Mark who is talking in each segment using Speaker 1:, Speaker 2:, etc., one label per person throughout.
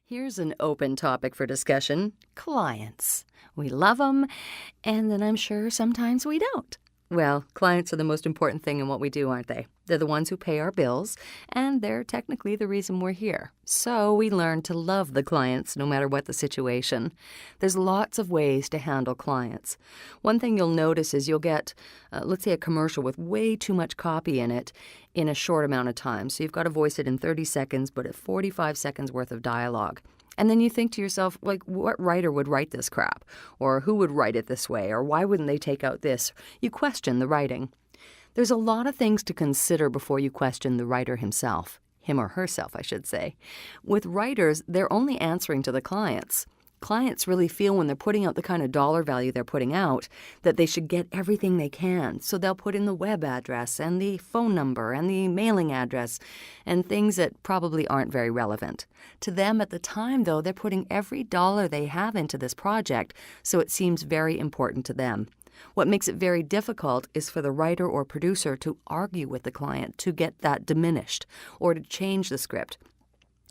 Speaker 1: Here's an open topic for discussion: clients. We love them, and then I'm sure sometimes we don't. Well, clients are the most important thing in what we do, aren't they? They're the ones who pay our bills, and they're technically the reason we're here. So we learn to love the clients no matter what the situation. There's lots of ways to handle clients. One thing you'll notice is you'll get, let's say, a commercial with way too much copy in it in a short amount of time. So you've got to voice it in 30 seconds, but at 45 seconds worth of dialogue. And then you think to yourself, like, what writer would write this crap? Or who would write it this way? Or why wouldn't they take out this? You question the writing. There's a lot of things to consider before you question the writer himself. Him or herself, I should say. With writers, they're only answering to the clients. Clients really feel when they're putting out the kind of dollar value they're putting out that they should get everything they can. So they'll put in the web address and the phone number and the mailing address and things that probably aren't very relevant. To them at the time, though, they're putting every dollar they have into this project, so it seems very important to them. What makes it very difficult is for the writer or producer to argue with the client to get that diminished, or to change the script,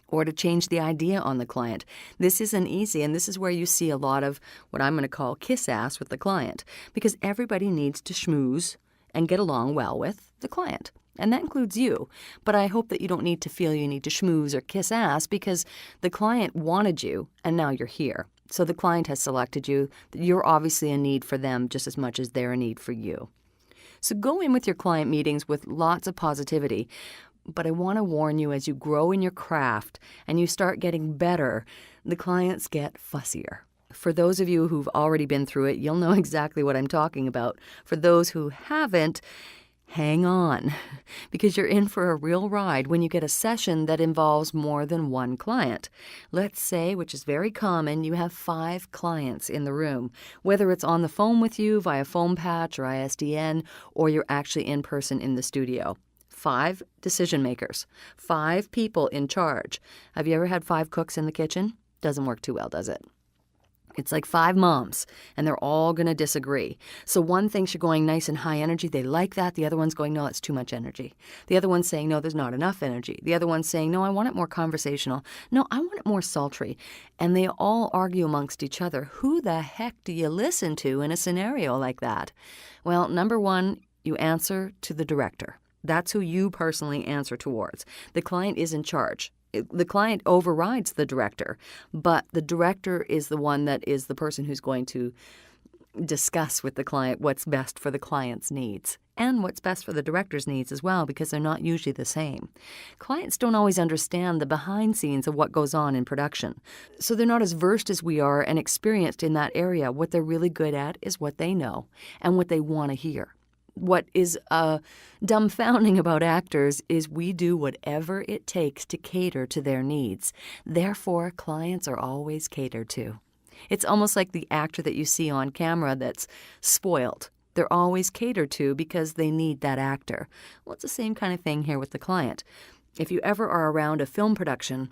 Speaker 1: or to change the idea on the client. This isn't easy, and this is where you see a lot of what I'm going to call kiss ass with the client, because everybody needs to schmooze and get along well with the client. And that includes you. But I hope that you don't need to feel you need to schmooze or kiss ass, because the client wanted you, and now you're here. So the client has selected you. You're obviously a need for them just as much as they're a need for you. So go in with your client meetings with lots of positivity. But I want to warn you, as you grow in your craft and you start getting better, the clients get fussier. For those of you who've already been through it, you'll know exactly what I'm talking about. For those who haven't, hang on, because you're in for a real ride when you get a session that involves more than one client. Let's say, which is very common, you have 5 clients in the room, whether it's on the phone with you via phone patch or ISDN, or you're actually in person in the studio. 5 decision makers, 5 people in charge. Have you ever had 5 cooks in the kitchen? Doesn't work too well, does it? It's like 5 moms, and they're all going to disagree. So one thinks you're going nice and high energy. They like that. The other one's going, no, it's too much energy. The other one's saying, no, there's not enough energy. The other one's saying, no, I want it more conversational. No, I want it more sultry. And they all argue amongst each other. Who the heck do you listen to in a scenario like that? Well, number one, you answer to the director. That's who you personally answer towards. The client is in charge. The client overrides the director, but the director is the one that is the person who's going to discuss with the client what's best for the client's needs and what's best for the director's needs as well, because they're not usually the same. Clients don't always understand the behind scenes of what goes on in production, so they're not as versed as we are and experienced in that area. What they're really good at is what they know and what they want to hear. What is dumbfounding about actors is we do whatever it takes to cater to their needs. Therefore, clients are always catered to. It's almost like the actor that you see on camera that's spoiled. They're always catered to because they need that actor. Well, it's the same kind of thing here with the client. If you ever are around a film production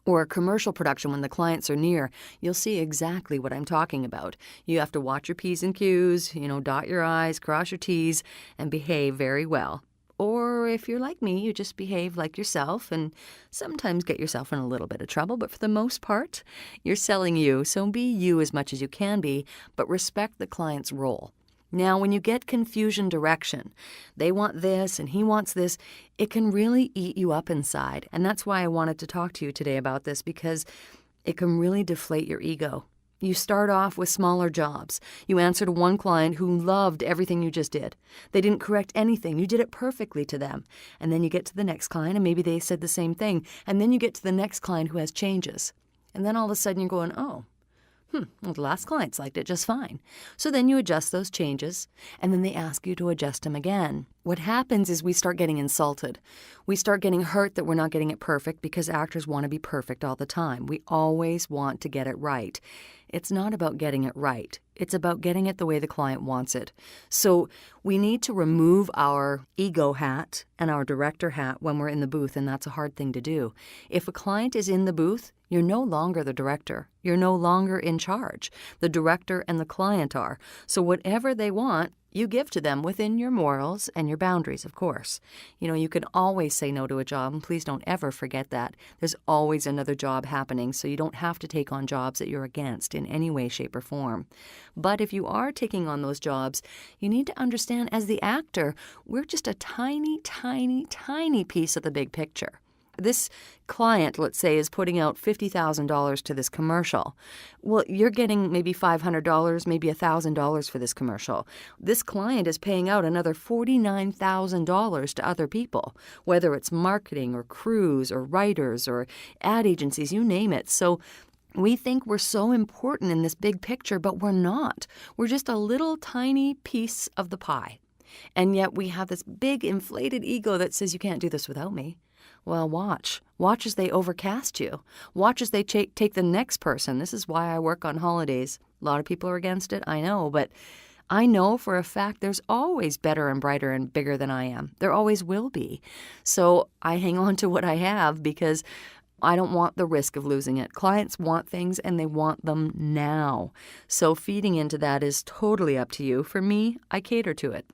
Speaker 1: or a commercial production when the clients are near, you'll see exactly what I'm talking about. You have to watch your P's and Q's, dot your I's, cross your T's, and behave very well. Or if you're like me, you just behave like yourself and sometimes get yourself in a little bit of trouble. But for the most part, you're selling you, so be you as much as you can be, but respect the client's role. Now, when you get confusion direction, they want this and he wants this, it can really eat you up inside. And that's why I wanted to talk to you today about this, because it can really deflate your ego. You start off with smaller jobs. You answer to one client who loved everything you just did. They didn't correct anything. You did it perfectly to them. And then you get to the next client and maybe they said the same thing. And then you get to the next client who has changes. And then all of a sudden you're going, oh, well, the last clients liked it just fine. So then you adjust those changes, and then they ask you to adjust them again. What happens is we start getting insulted. We start getting hurt that we're not getting it perfect, because actors want to be perfect all the time. We always want to get it right. It's not about getting it right. It's about getting it the way the client wants it. So we need to remove our ego hat and our director hat when we're in the booth, and that's a hard thing to do. If a client is in the booth, you're no longer the director. You're no longer in charge. The director and the client are. So whatever they want, You give to them within your morals and your boundaries, of course. You can always say no to a job, and please don't ever forget that. There's always another job happening, so you don't have to take on jobs that you're against in any way, shape, or form. But if you are taking on those jobs, you need to understand, as the actor, we're just a tiny, tiny, tiny piece of the big picture. This client, let's say, is putting out $50,000 to this commercial. Well, you're getting maybe $500, maybe $1,000 for this commercial. This client is paying out another $49,000 to other people, whether it's marketing or crews or writers or ad agencies, you name it. So we think we're so important in this big picture, but we're not. We're just a little tiny piece of the pie. And yet we have this big inflated ego that says, you can't do this without me. Well, watch. Watch as they overcast you. Watch as they take the next person. This is why I work on holidays. A lot of people are against it, I know, but I know for a fact there's always better and brighter and bigger than I am. There always will be. So I hang on to what I have because I don't want the risk of losing it. Clients want things and they want them now. So feeding into that is totally up to you. For me, I cater to it.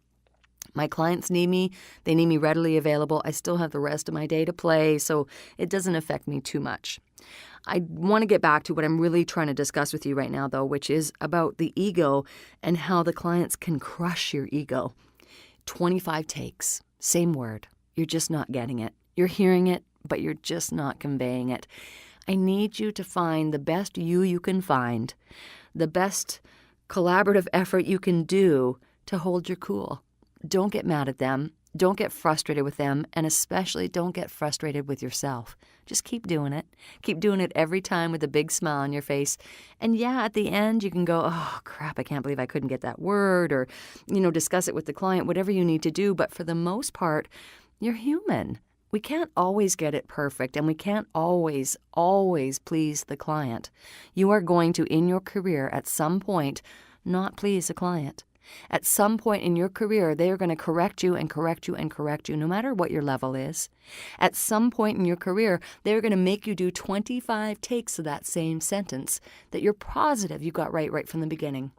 Speaker 1: My clients need me. They need me readily available. I still have the rest of my day to play, so it doesn't affect me too much. I want to get back to what I'm really trying to discuss with you right now, though, which is about the ego and how the clients can crush your ego. 25 takes, same word. You're just not getting it. You're hearing it, but you're just not conveying it. I need you to find the best you can find, the best collaborative effort you can do to hold your cool. Don't get mad at them. Don't get frustrated with them. And especially don't get frustrated with yourself. Just keep doing it. Keep doing it every time with a big smile on your face. And yeah, at the end, you can go, oh, crap, I can't believe I couldn't get that word, or, discuss it with the client, whatever you need to do. But for the most part, you're human. We can't always get it perfect, and we can't always please the client. You are going to, in your career, at some point, not please the client. At some point in your career, they are going to correct you and correct you and correct you, no matter what your level is. At some point in your career, they're going to make you do 25 takes of that same sentence that you're positive you got right from the beginning.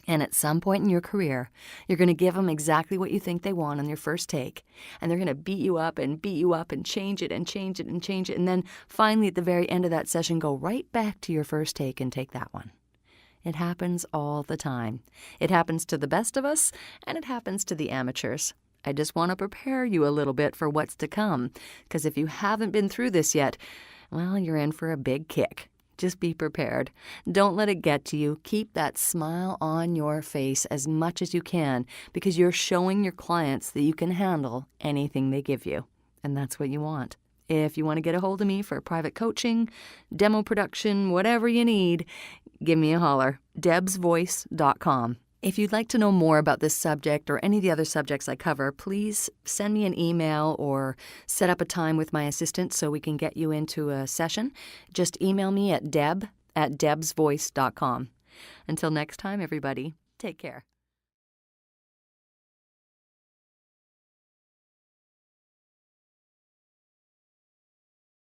Speaker 1: And at some point in your career, you're going to give them exactly what you think they want on your first take. And they're going to beat you up and change it and change it and change it. And then finally, at the very end of that session, go right back to your first take and take that one. It happens all the time. It happens to the best of us, and it happens to the amateurs. I just want to prepare you a little bit for what's to come, because if you haven't been through this yet, well, you're in for a big kick. Just be prepared. Don't let it get to you. Keep that smile on your face as much as you can, because you're showing your clients that you can handle anything they give you, and that's what you want. If you want to get a hold of me for private coaching, demo production, whatever you need, give me a holler. debsvoice.com. If you'd like to know more about this subject or any of the other subjects I cover, please send me an email or set up a time with my assistant so we can get you into a session. Just email me at deb@debsvoice.com. Until next time, everybody, take care.